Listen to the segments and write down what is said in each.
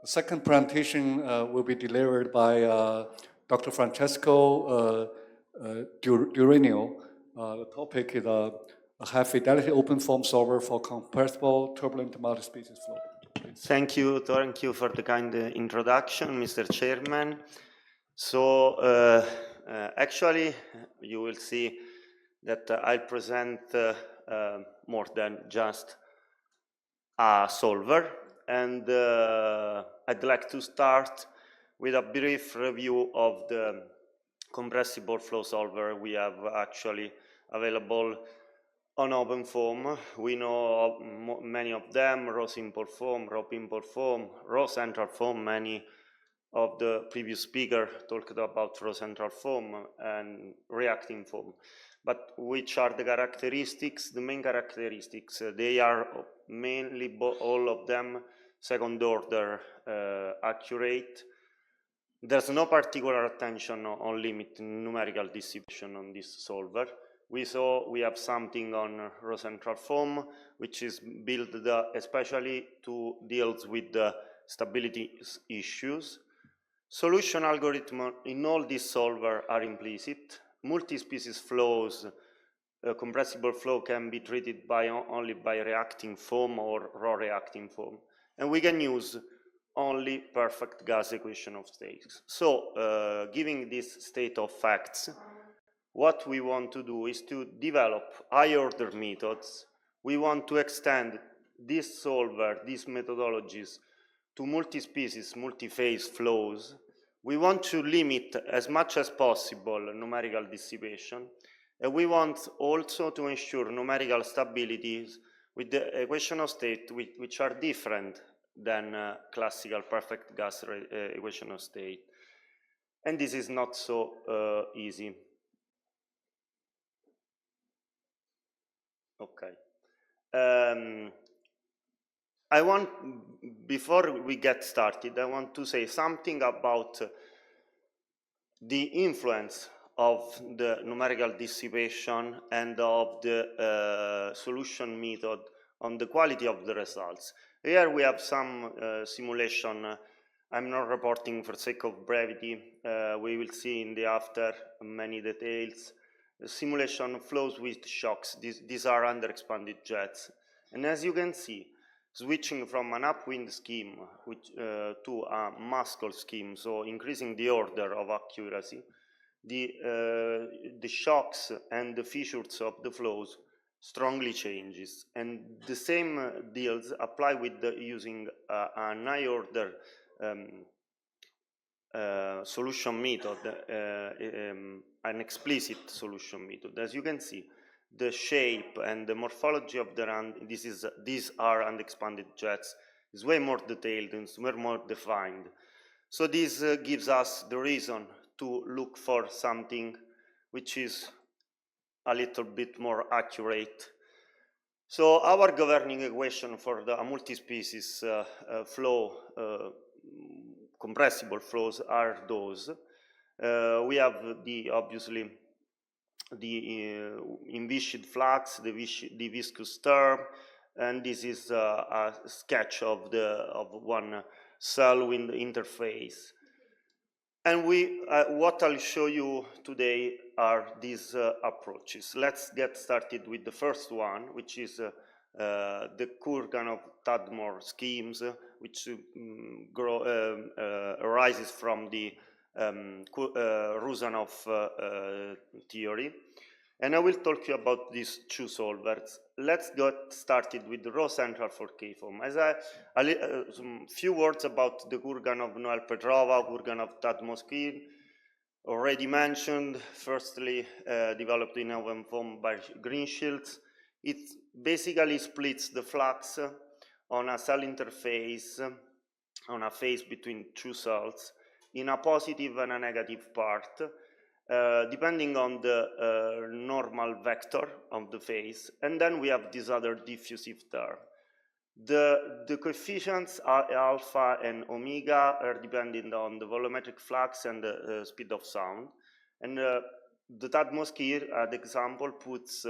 The second presentation will be delivered by Dr. Francesco Duranio. The topic is a high-fidelity OpenFOAM solver for compressible turbulent multi-species flow. Thank you for the kind introduction, Mr. Chairman. So actually, you will see that I'll present more than just a solver, and I'd like to start with a brief review of the compressible flow solver we have actually available on OpenFOAM. We know many of them: raw simple foam, raw pimple foam, raw central foam. Many of the previous speakers talked about raw central foam and reacting foam. But which are the characteristics? The main characteristics, they are mainly all of them second order accurate. There's no particular attention on limit numerical distribution on this solver. We have something on raw central foam, which is built especially to deal with the stability issues. Solution algorithm in all these solver are implicit. Multi-species flows, compressible flow can be treated only by reacting foam or raw reacting foam. And we can use only perfect gas equation of states. So giving this state of facts, what we want to do is to develop high order methods. We want to extend this solver, these methodologies, to multi-species, multi-phase flows. We want to limit as much as possible numerical dissipation, and we want also to ensure numerical stabilities with the equation of state which are different than classical perfect gas equation of state. And this is not so easy. Okay. Before we get started, I want to say something about the influence of the numerical dissipation and of the solution method on the quality of the results. Here we have some simulation. I'm not reporting for sake of brevity. We will see in the after many details. The simulation flows with shocks. These are under-expanded jets. And as you can see, switching from an upwind scheme to a Muscle scheme, so increasing the order of accuracy, the shocks and the features of the flows strongly changes. And the same deals apply with using an high order solution method, an explicit solution method. As you can see, the shape and the morphology of these are unexpanded jets is way more detailed and way more defined. So this gives us the reason to look for something which is a little bit more accurate. So our governing equation for the multi-species flow, compressible flows, are those. We have obviously the envisaged flux, the viscous term, and this is a sketch of one cell wind interface. And what I'll show you today are these approaches. Let's get started with the first one, which is the Kurganov-Tadmor schemes, which arises from the Rusanov theory. And I will talk to you about these two solvers. Let's get started with the raw central for K-foam. As some few words about the Kurganov-Noel Petrova, Kurganov-Tadmor scheme, already mentioned. Firstly, developed in OpenFOAM by Greenshields. It basically splits the flux on a cell interface, on a phase between two cells, in a positive and a negative part, depending on the normal vector of the phase. And then we have this other diffusive term. The coefficients are alpha and omega are dependent on the volumetric flux and the speed of sound. And the Tadmor scheme, the example, puts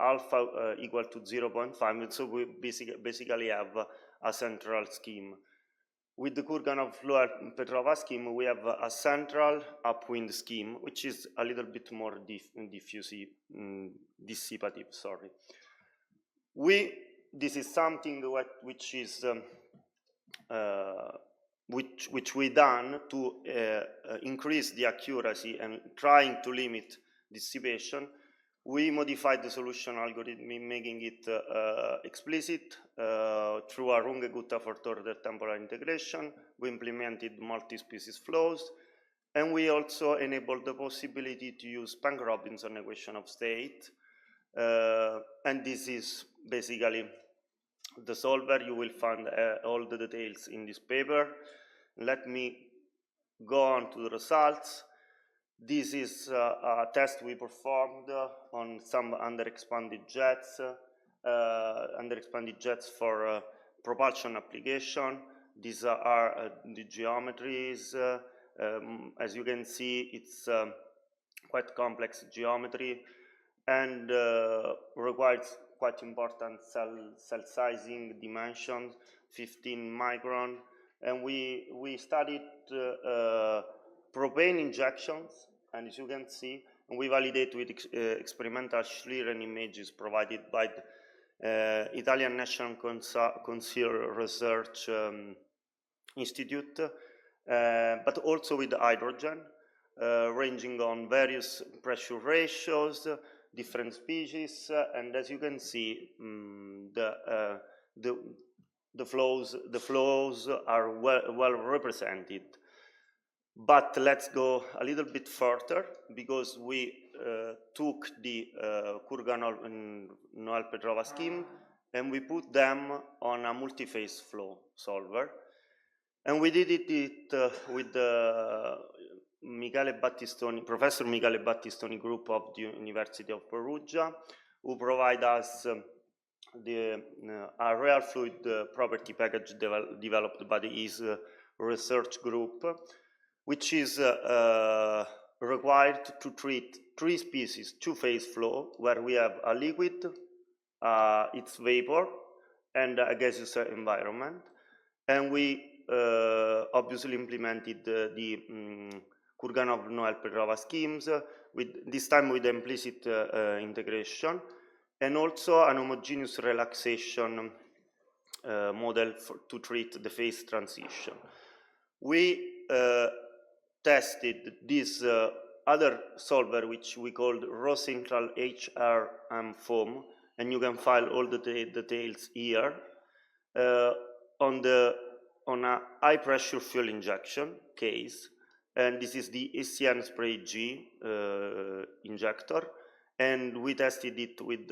alpha equal to 0.5, and so we basically have a central scheme. with the Kurganov-Petrova scheme, we have a central upwind scheme, which is a little bit more dissipative. Sorry. This is something which is which we done to increase the accuracy and trying to limit dissipation. We modified the solution algorithm, making it explicit through a Runge-Gutta fourth-order temporal integration. We implemented multi-species flows, and we also enabled the possibility to use Planck-Robinson equation of state. And this is basically the solver. You will find all the details in this paper. Let me go on to the results. This is a test we performed on some underexpanded jets for propulsion application. These are the geometries. As you can see, it's quite complex geometry and requires quite important cell sizing dimensions, 15 micron. And we studied propane injections, and as you can see, and we validate with experimental Schlieren images provided by the Italian National Conceal Research Institute, but also with hydrogen, ranging on various pressure ratios, different species, and as you can see, the flows are well represented. But let's go a little bit further, because we took the Kurganov-Petrova scheme and we put them on a multi-phase flow solver. And we did it with Professor Michele Battistoni group of the University of Perugia, who provide us a real fluid property package developed by his research group, which is required to treat 3 species, 2-phase flow, where we have a liquid, its vapor, and a gaseous environment. And we obviously implemented the Kurganov-Petrova schemes, this time with implicit integration, and also an homogeneous relaxation model to treat the phase transition. We tested this other solver, which we called Rosenthal HRM-FOAM, and you can find all the details here, on a high pressure fuel injection case. And this is the SCN spray G injector, and we tested it with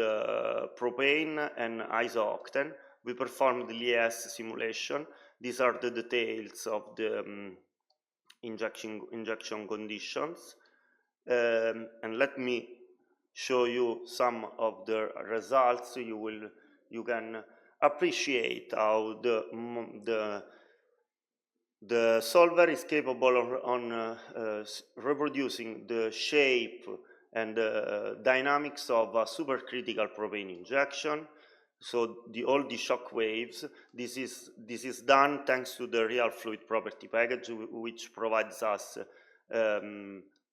propane and isooctane. We performed the LES simulation. These are the details of the injection conditions, and let me show you some of the results. You can appreciate how the solver is capable on reproducing the shape and the dynamics of a supercritical propane injection. So all the shock waves, this is done thanks to the real fluid property package, which provides us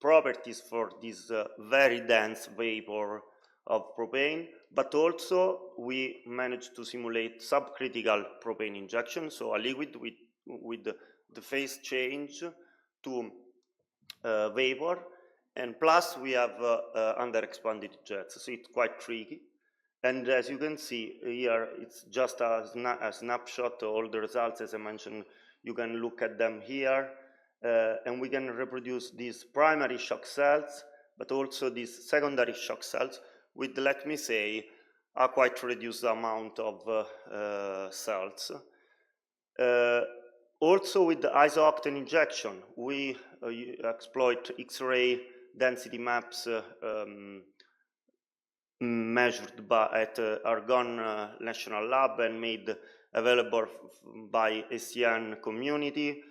properties for this very dense vapor of propane, but also we managed to simulate subcritical propane injection, so a liquid with the phase change to vapor, and plus we have underexpanded jets, so it's quite tricky. And as you can see here, it's just a snapshot of all the results. As I mentioned, you can look at them here, and we can reproduce these primary shock cells, but also these secondary shock cells with, let me say, a quite reduced amount of cells. Also with the isooctane injection, we exploit X-ray density maps measured at Argonne National Lab and made available by SCN community.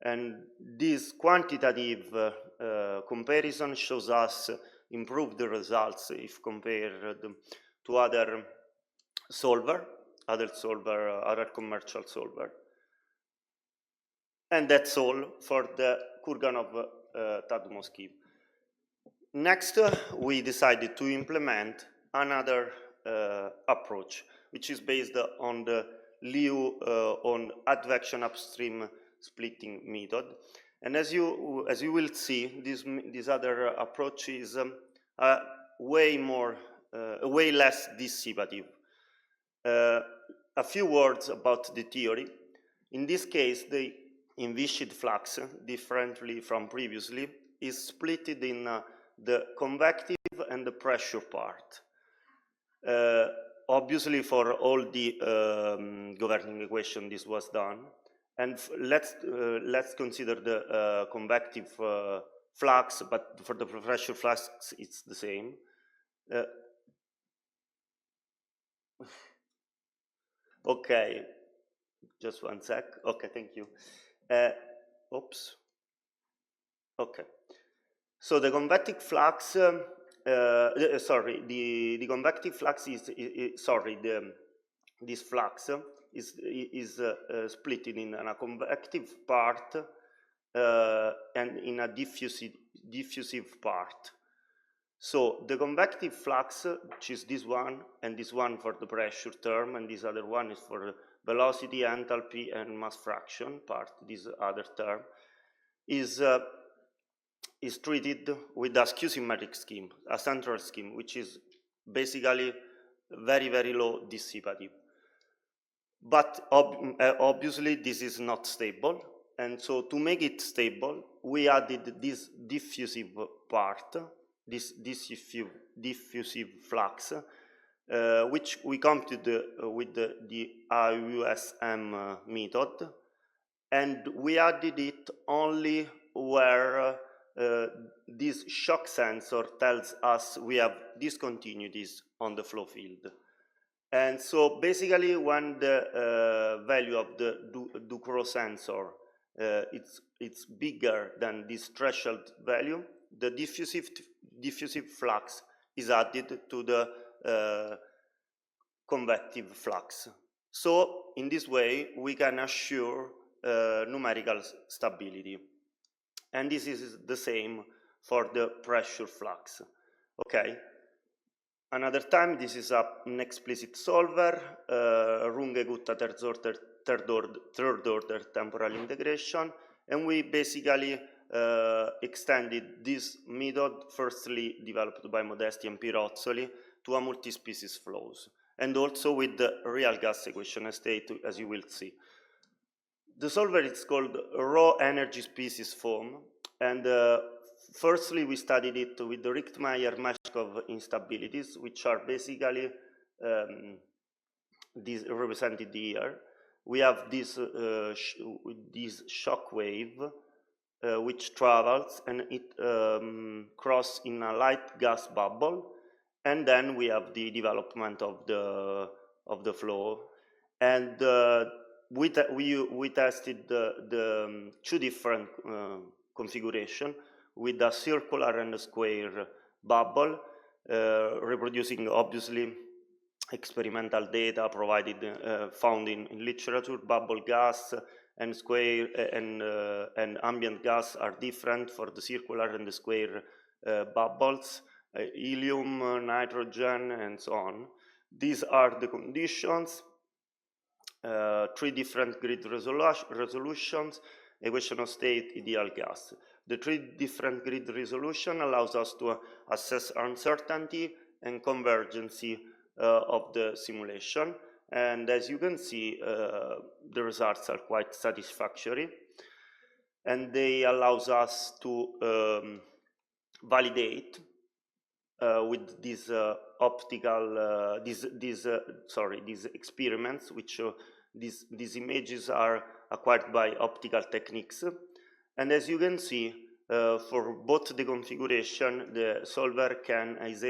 And this quantitative comparison shows us improved results if compared to other commercial solver. And that's all for the Kurganov-Tadmor scheme. Next, we decided to implement another approach, which is based on the Liu on advection upstream splitting method. And as you will see, this other approach is way less dissipative. A few words about the theory. In this case, the envisaged flux, differently from previously, is split in the convective and the pressure part. Obviously, for all the governing equation, this was done. And let's consider the convective flux, but for the pressure flux, it's the same. Okay, just one sec. Okay, thank you. Oops. Okay. So the convective flux, the convective flux this flux is split in a convective part and in a diffusive part. So the convective flux, which is this one, and this one for the pressure term, and this other one is for velocity, enthalpy, and mass fraction part, this other term, is treated with a skew-symmetric scheme, a central scheme, which is basically very, very low dissipative. But obviously, this is not stable. And so to make it stable, we added this diffusive part, this diffusive flux, which we computed with the OFWM method. And we added it only where this shock sensor tells us we have discontinuities on the flow field. And so basically when the value of the Ducrot sensor it's bigger than this threshold value, the diffusive flux is added to the convective flux. So in this way we can assure numerical stability. And this is the same for the pressure flux. Okay. Another time, this is an explicit solver, Runge-Gutta third order temporal integration, and we basically extended this method, firstly developed by Modesti and Pirozzoli, to a multi-species flows, and also with the real gas equation state, as you will see. The solver is called raw energy species foam, and firstly we studied it with the Richtmeier-Meshkov instabilities, which are basically these represented here. We have this shock wave which travels and it crosses in a light gas bubble, and then we have the development of the flow. And we tested the two different configuration with a circular and a square bubble, reproducing obviously experimental data provided found in literature. Bubble gas and square and ambient gas are different for the circular and the square bubbles, helium, nitrogen, and so on. These are the conditions. 3 different grid resolutions, equation of state, ideal gas. The 3 different grid resolution allows us to assess uncertainty and convergency of the simulation. And as you can see, the results are quite satisfactory. And they allows us to validate with these optical, these experiments, which these images are acquired by optical techniques. And as you can see, for both the configuration, the solver is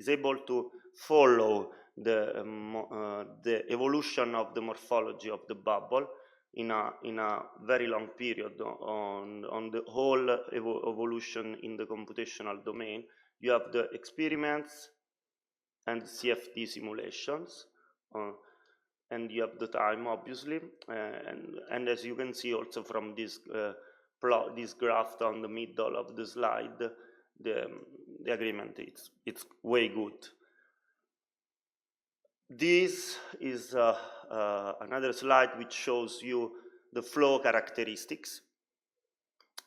able to follow the evolution of the morphology of the bubble in a very long period on the whole evolution in the computational domain. You have the experiments and CFD simulations, and you have the time, obviously, and as you can see also from this this graph on the middle of the slide, the agreement it's way good. This is another slide which shows you the flow characteristics,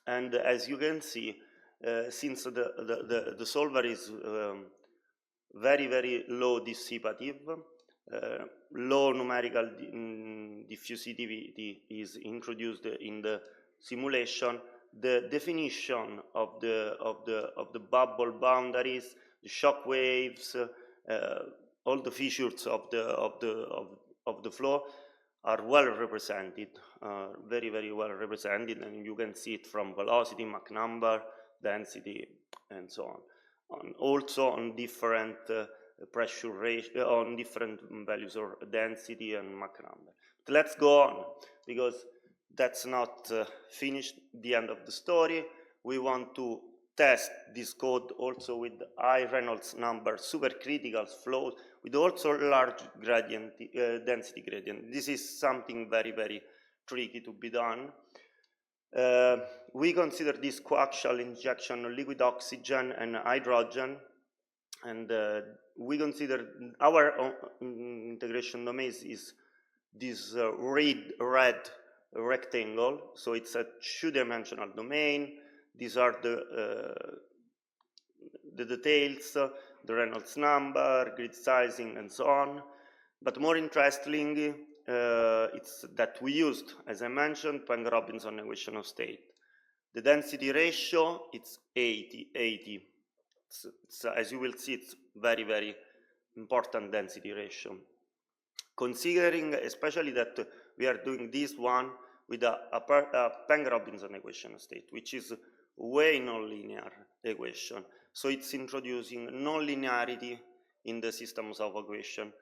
and as you can see, since the solver is very low dissipative, low numerical diffusivity is introduced in the simulation. The definition of the bubble boundaries, the shock waves, all the features of the flow are well represented, very well represented, and you can see it from velocity, Mach number, density, and so on. Also on different pressure ratio, on different values of density and Mach number. But let's go on, because that's not finished, the end of the story. We want to test this code also with high Reynolds number supercritical flows, with also large gradient, density gradient. This is something very tricky to be done. We consider this coaxial injection of liquid oxygen and hydrogen, and we consider our integration domain is this red rectangle, so it's a two-dimensional domain. These are the details, the Reynolds number, grid sizing, and so on. But more interestingly, it's that we used, as I mentioned, Planck-Robinson equation of state. The density ratio, it's 80. As you will see, it's very important density ratio. Considering especially that we are doing this one with a Planck-Robinson equation of state, which is way nonlinear equation. So it's introducing nonlinearity in the systems of equation,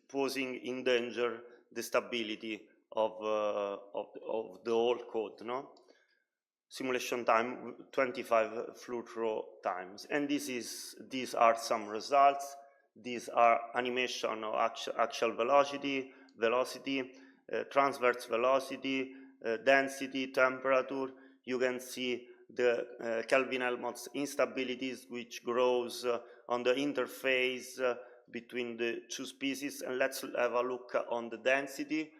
posing in danger the stability of the whole code, no? Simulation time 25 fluid-through times, and these are some results. These are animation of axial velocity, transverse velocity, density, temperature. You can see the Kelvin-Helmholtz instabilities, which grows on the interface between the two species. And let's have a look on the density,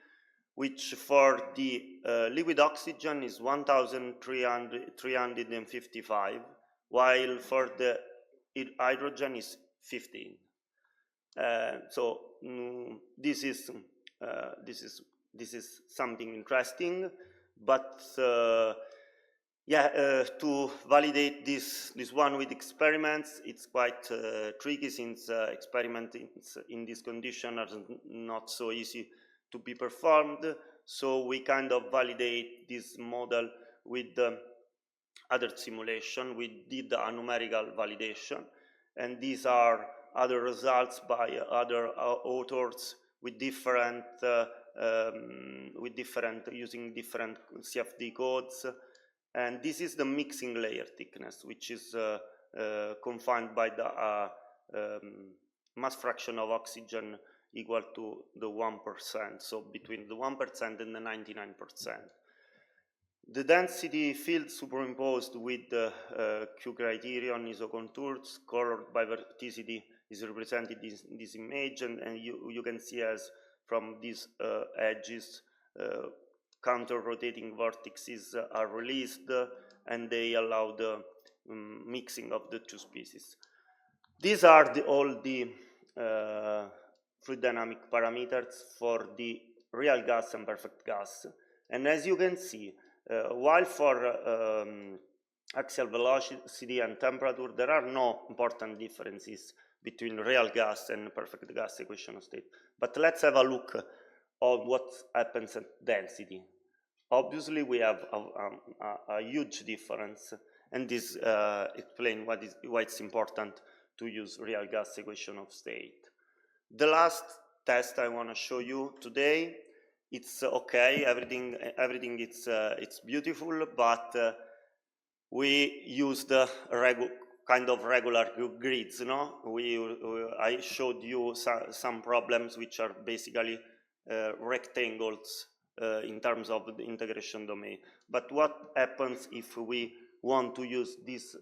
which for the liquid oxygen is 1,355, while for the hydrogen is 15. So this is something interesting, but to validate this one with experiments, it's quite tricky, since experiments in this condition are not so easy to be performed. So we kind of validate this model with other simulation. We did a numerical validation, and these are other results by other authors with different using different CFD codes. And this is the mixing layer thickness, which is confined by the mass fraction of oxygen equal to the 1%, so between the 1% and the 99%. The density field superimposed with the Q criterion isocontours colored by verticity is represented in this image, and you can see as from these edges counter-rotating vortices are released, and they allow the mixing of the two species. These are all the fluid dynamic parameters for the real gas and perfect gas. And as you can see, while for axial velocity and temperature, there are no important differences between real gas and perfect gas equation of state. But let's have a look on what happens at density. Obviously, we have a huge difference, and this explains why it's important to use real gas equation of state. The last test I want to show you today, it's okay, everything it's beautiful, but we use the kind of regular grids, no? I showed you some problems which are basically rectangles in terms of the integration domain. But what happens if we want to use this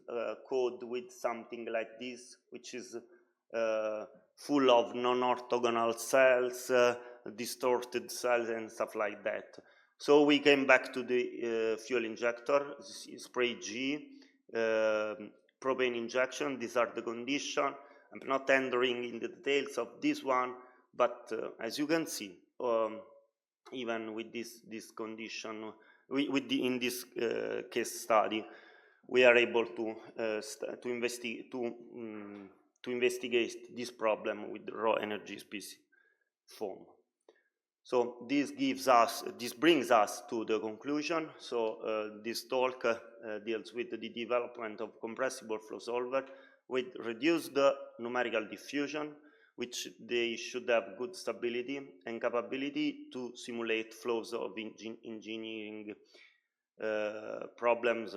code with something like this, which is full of non-orthogonal cells, distorted cells, and stuff like that? So we came back to the fuel injector, spray G, propane injection. These are the conditions. I'm not entering in the details of this one, but as you can see, even with this condition, in this case study, we are able to investigate this problem with raw energy species foam. So this brings us to the conclusion. So this talk deals with the development of compressible flow solver with reduced numerical diffusion, which they should have good stability and capability to simulate flows of engineering problems.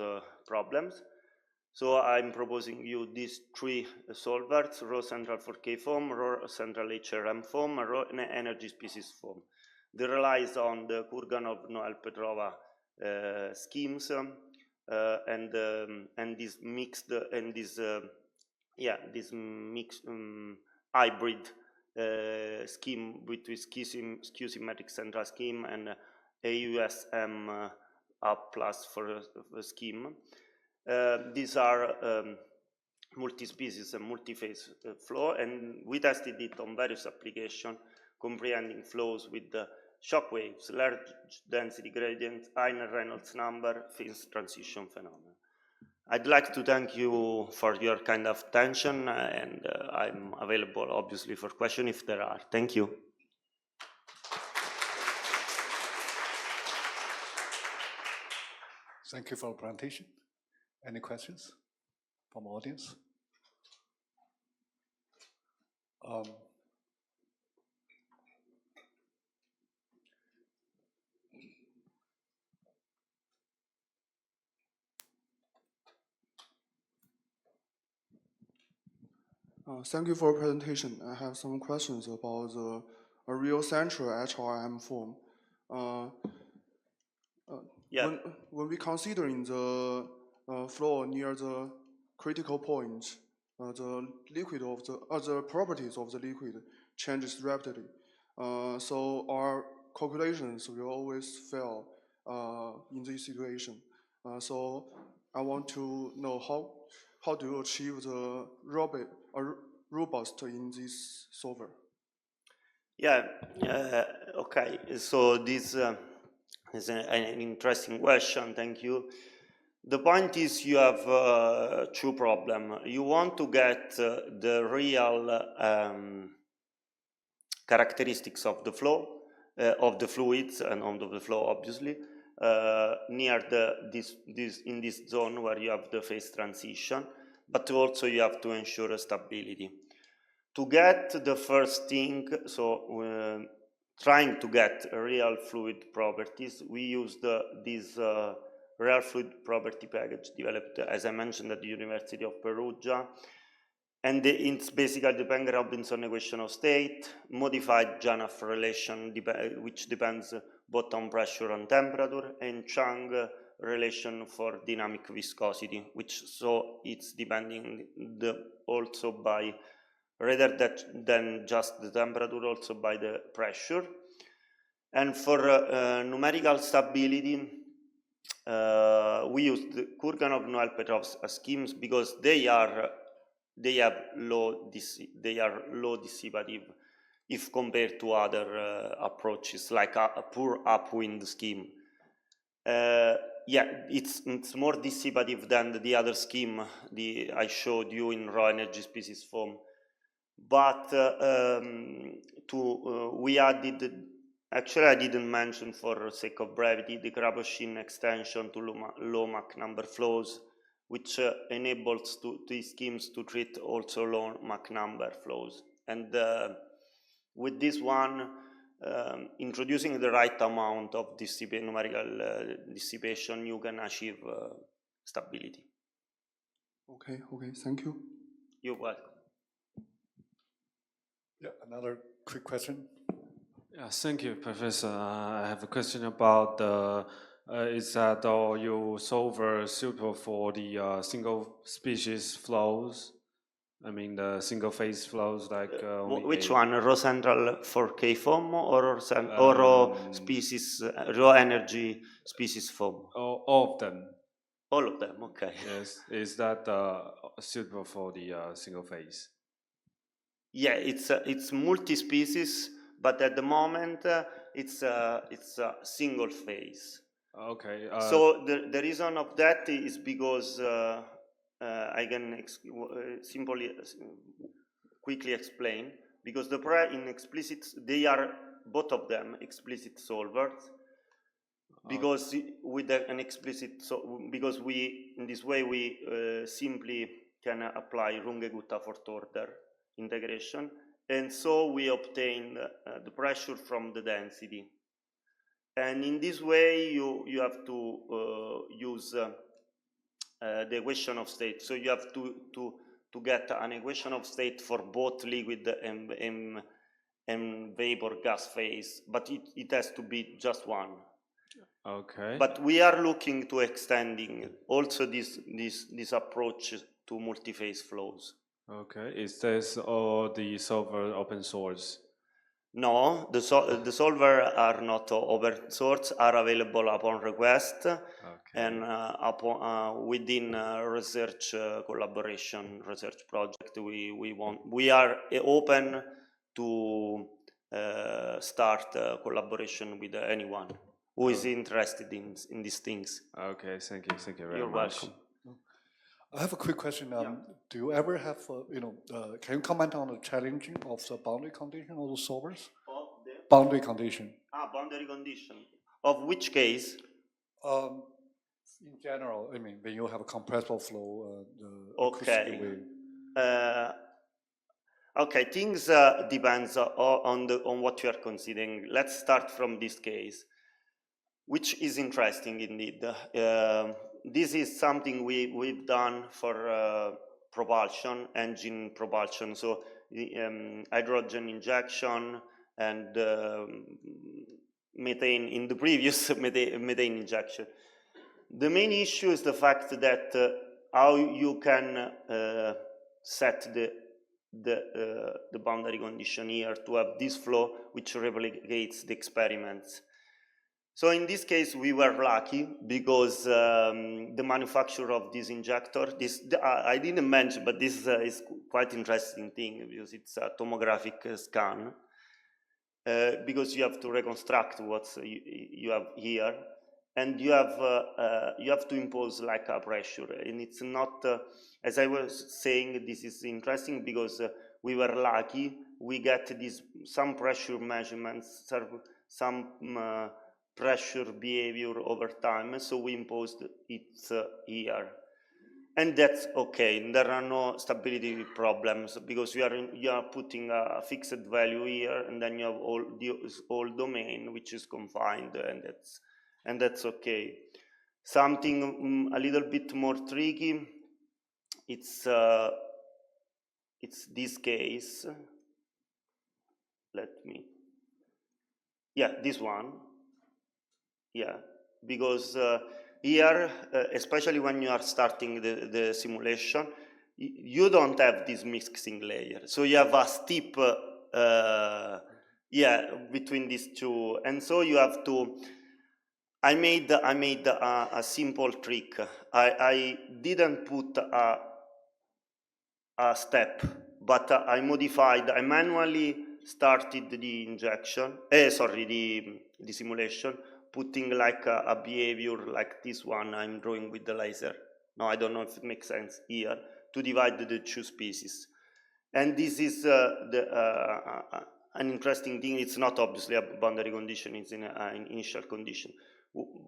So I'm proposing you these three solvers: raw central 4K foam, raw central HRM foam, and raw energy species foam. They relies on the Kurganov-Noel-Petrova schemes and this mixed and this mixed hybrid scheme between skew-symmetric central scheme and AUSM up plus for a scheme. These are multi-species and multi-phase flow, and we tested it on various applications, comprehending flows with the shock waves, large density gradient, high Reynolds number, phase transition phenomena. I'd like to thank you for your kind of attention, and I'm available obviously for questions if there are. Thank you. Thank you for the presentation. Any questions from the audience? Thank you for your presentation. I have some questions about the real central HRM form. When we considering the flow near the critical point, the liquid of the properties of the liquid changes rapidly. So our calculations will always fail in this situation. So I want to know how do you achieve the robust in this solver? Yeah, okay, so this is an interesting question, thank you. The point is you have two problems. You want to get the real characteristics of the flow, of the fluids and of the flow obviously, near in this zone where you have the phase transition, but also you have to ensure stability. To get the first thing, so trying to get real fluid properties, we used this real fluid property package developed, as I mentioned, at the University of Perugia. And it's basically the Bang-Robinson equation of state, modified Janaf relation, which depends both on pressure and temperature, and Chang relation for dynamic viscosity, which so it's depending also by, rather than just the temperature, also by the pressure. And for numerical stability, we used the Kurganov-Noel-Petrov schemes because they are low dissipative if compared to other approaches like a pure upwind scheme. It's more dissipative than the other scheme I showed you in raw energy species form. But we added, actually I didn't mention for sake of brevity, the Krapushin extension to low Mach number flows, which enables these schemes to treat also low Mach number flows. And with this one, introducing the right amount of numerical dissipation, you can achieve stability. Okay, thank you. You're welcome. Yeah, another quick question. Yeah, thank you, Professor. I have a question about the is that your solver suitable for the single species flows? I mean the single phase flows like only Which A. one? Raw central for K foam or raw species, raw energy species foam? All of them. All of them. Okay. Yes, is that suitable for the single phase? Yeah, it's multi-species, but at the moment it's a single phase. Okay. So the reason of that is because I can simply quickly explain, because in explicit they are both of them explicit solvers, because with an explicit because we in this way we simply can apply Runge-Gutta fourth order integration, and so we obtain the pressure from the density. And in this way, you have to use the equation of state. So you have to get an equation of state for both liquid and vapor gas phase, but it has to be just one. Okay. But we are looking to extending also this approach to multi-phase flows. Okay. Is this all the solver open source? No, the solver are not open source, are available upon request, and within research collaboration, research project, we are open to start collaboration with anyone who is interested in these things. Okay, thank you very You're much. welcome. I have a quick question. Do you ever have, can you comment on the challenging of the boundary condition of the solvers? Of the Boundary condition. boundary condition. Of which case? In general, I mean, when you have a compressible flow, the Okay. way. Okay, things depends on what you are considering. Let's start from this case, which is interesting indeed. This is something we've done for propulsion, engine propulsion, so the hydrogen injection and methane in the previous methane injection. The main issue is the fact that how you can set the boundary condition here to have this flow which replicates the experiments. So in this case, we were lucky because the manufacturer of this injector, I didn't mention, but this is quite interesting thing because it's a tomographic scan, because you have to reconstruct what you have here, and you have to impose like a pressure, and it's not, as I was saying, this is interesting because we were lucky. We get some pressure measurements, some pressure behavior over time, so we imposed it here, and that's okay. There are no stability problems because you are putting a fixed value here, and then you have all domain which is confined, and that's okay. Something a little bit more tricky, it's this case. This one. Yeah, because here, especially when you are starting the simulation, you don't have this mixing layer. So you have a steep, between these two. And so you have to, I made a simple trick. I didn't put a step, but I manually started the injection, the simulation, putting like a behavior like this one I'm drawing with the laser. Now I don't know if it makes sense here, to divide the two species. And this is an interesting thing. It's not obviously a boundary condition, it's an initial condition.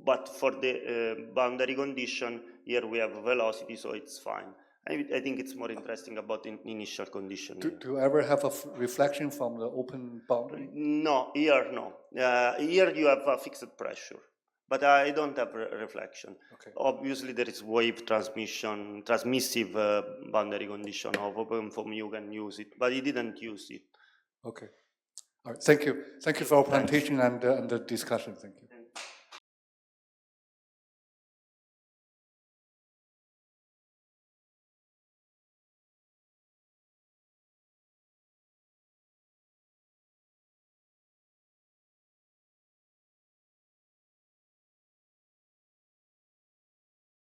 But for the boundary condition, here we have velocity, so it's fine. I think it's more interesting about the initial condition. Do you ever have a reflection from the open boundary? No, here no. Here you have a fixed pressure. but I don't have reflection. Okay. Obviously, there is wave transmission, transmissive boundary condition of OpenFOAM. You can use it, but he didn't use it. Okay. All right. Thank you. Thank you for your presentation and the discussion. Thank you.